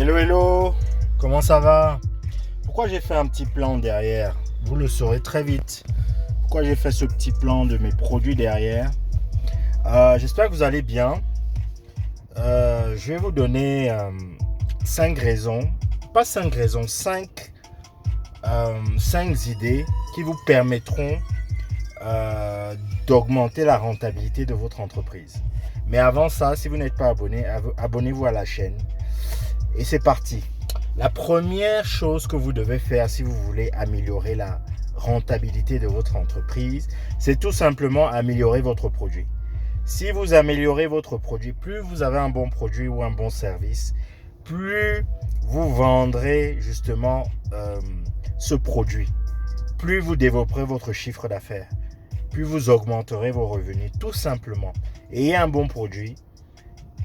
Hello, hello, comment ça va? Pourquoi j'ai fait un petit plan derrière? Vous le saurez très vite. Pourquoi j'ai fait ce petit plan de mes produits derrière? J'espère que vous allez bien. Je vais vous donner 5 raisons, pas 5 raisons, 5 idées qui vous permettront d'augmenter la rentabilité de votre entreprise. Mais avant ça, si vous n'êtes pas abonné, abonnez-vous à la chaîne. Et c'est parti. La première chose que vous devez faire si vous voulez améliorer la rentabilité de votre entreprise, c'est tout simplement améliorer votre produit. Si vous améliorez votre produit, plus vous avez un bon produit ou un bon service, plus vous vendrez justement ce produit, plus vous développerez votre chiffre d'affaires, plus vous augmenterez vos revenus, tout simplement. Ayez un bon produit,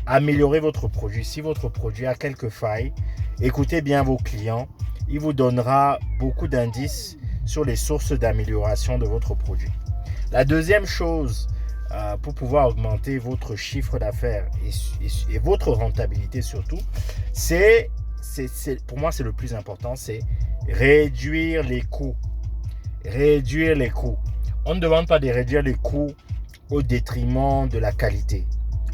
améliorez votre produit. Si votre produit a quelques failles, écoutez bien vos clients. Il vous donnera beaucoup d'indices sur les sources d'amélioration de votre produit. La deuxième chose, pour pouvoir augmenter votre chiffre d'affaires et votre rentabilité surtout, pour moi c'est le plus important, c'est réduire les coûts. Réduire les coûts. On ne demande pas de réduire les coûts au détriment de la qualité.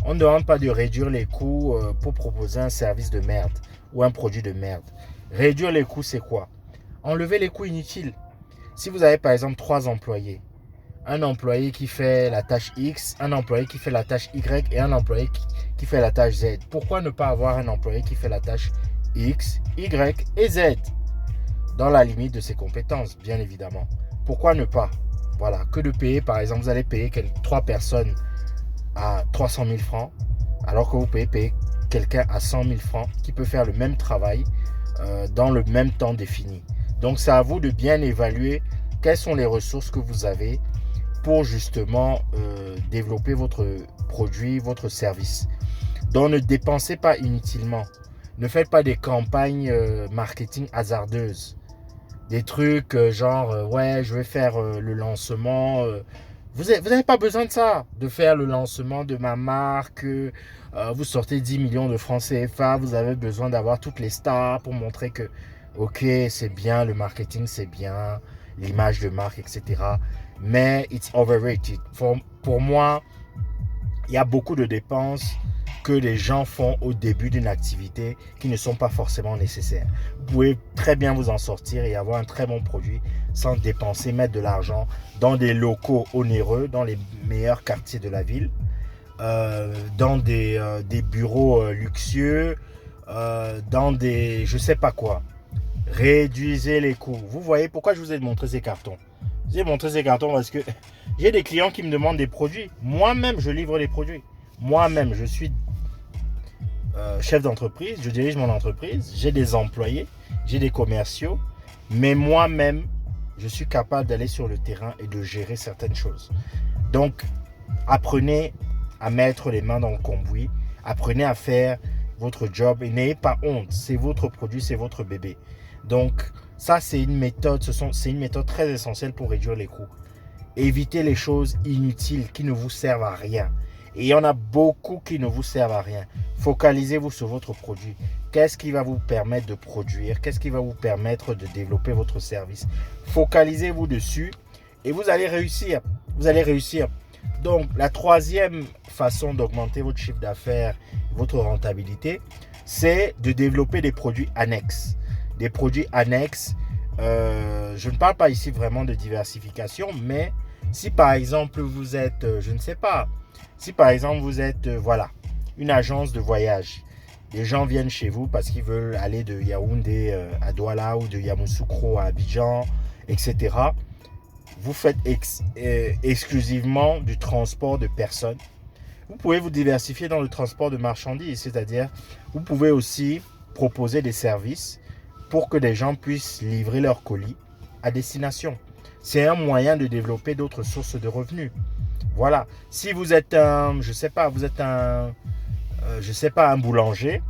On ne demande pas de réduire les coûts pour proposer un service de merde ou un produit de merde. Réduire les coûts, c'est quoi? Enlever les coûts inutiles. Si vous avez par exemple 3 employés, un employé qui fait la tâche X, un employé qui fait la tâche Y et un employé qui fait la tâche Z, pourquoi ne pas avoir un employé qui fait la tâche X, Y et Z dans la limite de ses compétences, bien évidemment. Pourquoi ne pas? Voilà, que de payer, par exemple, vous allez payer 3 personnes à 300 000 francs, alors que vous pouvez payer quelqu'un à 100 000 francs qui peut faire le même travail dans le même temps défini. Donc, c'est à vous de bien évaluer quelles sont les ressources que vous avez pour justement développer votre produit, votre service. Donc, ne dépensez pas inutilement. Ne faites pas des campagnes marketing hasardeuses. Des trucs genre, ouais, je vais faire le lancement. Vous n'avez pas besoin de ça, de faire le lancement de ma marque. Vous sortez 10 millions de francs CFA. Vous avez besoin d'avoir toutes les stars pour montrer que, ok, c'est bien, le marketing, c'est bien, l'image de marque, etc. Mais it's overrated. Pour moi, il y a beaucoup de dépenses que les gens font au début d'une activité qui ne sont pas forcément nécessaires. Vous pouvez très bien vous en sortir et avoir un très bon produit sans dépenser, mettre de l'argent dans des locaux onéreux, dans les meilleurs quartiers de la ville, dans des bureaux luxueux, dans des je sais pas quoi. Réduisez les coûts. Vous voyez pourquoi je vous ai montré ces cartons? Je vous ai montré ces cartons parce que j'ai des clients qui me demandent des produits. Moi-même, je livre les produits. Moi-même, je suis chef d'entreprise, je dirige mon entreprise, j'ai des employés, j'ai des commerciaux, mais moi-même, je suis capable d'aller sur le terrain et de gérer certaines choses. Donc, apprenez à mettre les mains dans le cambouis, apprenez à faire votre job et n'ayez pas honte. C'est votre produit, c'est votre bébé. Donc, ça, c'est une méthode, c'est une méthode très essentielle pour réduire les coûts. Évitez les choses inutiles qui ne vous servent à rien. Et il y en a beaucoup qui ne vous servent à rien. Focalisez-vous sur votre produit. Qu'est-ce qui va vous permettre de produire? Qu'est-ce qui va vous permettre de développer votre service? Focalisez-vous dessus et vous allez réussir. Vous allez réussir. Donc, la troisième façon d'augmenter votre chiffre d'affaires, votre rentabilité, c'est de développer des produits annexes. Des produits annexes, je ne parle pas ici vraiment de diversification, mais si par exemple vous êtes, je ne sais pas, si par exemple vous êtes, voilà, une agence de voyage, les gens viennent chez vous parce qu'ils veulent aller de Yaoundé à Douala ou de Yamoussoukro à Abidjan, etc. Vous faites exclusivement du transport de personnes. Vous pouvez vous diversifier dans le transport de marchandises, c'est-à-dire vous pouvez aussi proposer des services pour que les gens puissent livrer leurs colis à destination. C'est un moyen de développer d'autres sources de revenus. Voilà. Si vous êtes un, je sais pas, un boulanger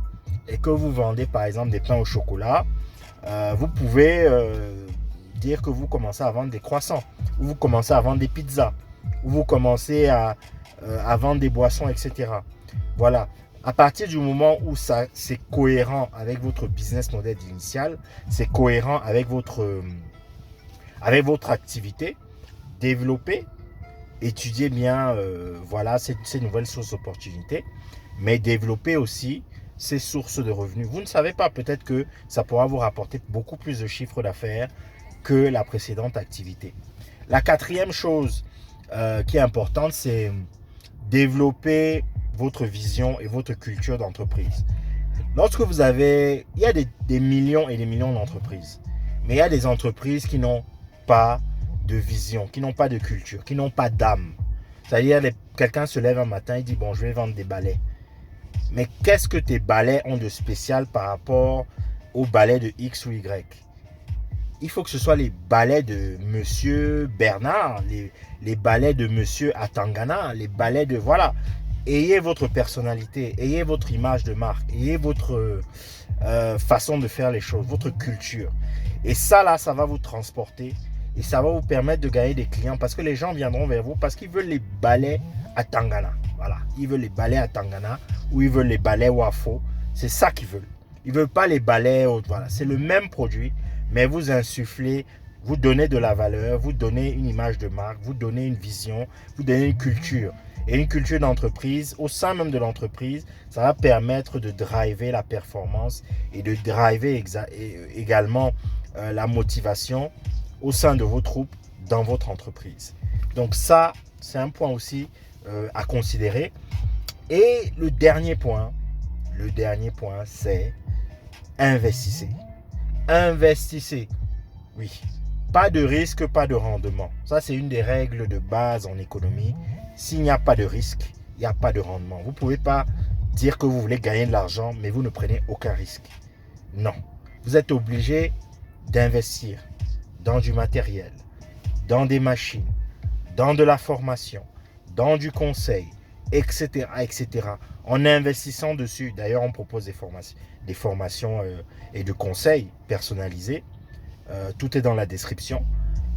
et que vous vendez par exemple des pains au chocolat, vous pouvez dire que vous commencez à vendre des croissants, ou vous commencez à vendre des pizzas, ou vous commencez à vendre des boissons, etc. Voilà. À partir du moment où ça c'est cohérent avec votre business model initial, c'est cohérent avec votre activité, développez, étudiez bien voilà, ces nouvelles sources d'opportunités, mais développez aussi ces sources de revenus. Vous ne savez pas, peut-être que ça pourra vous rapporter beaucoup plus de chiffre d'affaires que la précédente activité. La quatrième chose qui est importante, c'est développer votre vision et votre culture d'entreprise. Lorsque vous avez, il y a des millions et des millions d'entreprises, mais il y a des entreprises qui n'ont pas de vision, qui n'ont pas de culture, qui n'ont pas d'âme. C'est-à-dire, quelqu'un se lève un matin et dit, bon, je vais vendre des balais. Mais qu'est-ce que tes balais ont de spécial par rapport aux balais de X ou Y? Il faut que ce soit les balais de Monsieur Bernard, les balais de Monsieur Atangana, les balais de... Voilà. Ayez votre personnalité, ayez votre image de marque, ayez votre façon de faire les choses, votre culture. Et ça, là, ça va vous transporter et ça va vous permettre de gagner des clients parce que les gens viendront vers vous parce qu'ils veulent les balais à Tangana. Voilà, ils veulent les balais à Tangana ou ils veulent les balais Wafo. C'est ça qu'ils veulent. Ils ne veulent pas les balais autres. Voilà, c'est le même produit, mais vous insufflez, vous donnez de la valeur, vous donnez une image de marque, vous donnez une vision, vous donnez une culture. Et une culture d'entreprise, au sein même de l'entreprise, ça va permettre de driver la performance et de driver également la motivation au sein de vos troupes dans votre entreprise. Donc ça, c'est un point aussi à considérer. Et le dernier point, c'est investissez. Investissez. Oui. Pas de risque, pas de rendement. Ça, c'est une des règles de base en économie. S'il n'y a pas de risque, il n'y a pas de rendement. Vous ne pouvez pas dire que vous voulez gagner de l'argent, mais vous ne prenez aucun risque. Non. Vous êtes obligé d'investir dans du matériel, dans des machines, dans de la formation, dans du conseil, etc., etc. En investissant dessus, d'ailleurs, on propose des formations et de conseils personnalisés. Tout est dans la description.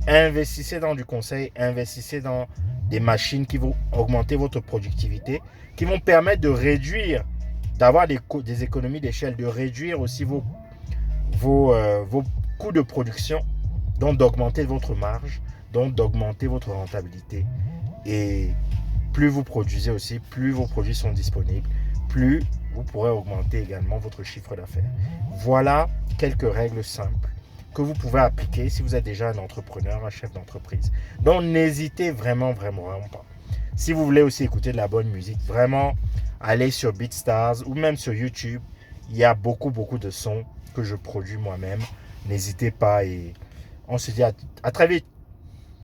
Investissez dans du conseil, investissez dans des machines qui vont augmenter votre productivité, qui vont permettre de réduire, d'avoir des économies d'échelle, de réduire aussi vos coûts de production, donc d'augmenter votre marge, donc d'augmenter votre rentabilité. Et plus vous produisez aussi, plus vos produits sont disponibles, plus vous pourrez augmenter également votre chiffre d'affaires. Voilà quelques règles simples que vous pouvez appliquer si vous êtes déjà un entrepreneur, un chef d'entreprise. Donc, n'hésitez vraiment pas. Si vous voulez aussi écouter de la bonne musique, vraiment, allez sur BeatStars ou même sur YouTube. Il y a beaucoup de sons que je produis moi-même. N'hésitez pas et on se dit à très vite.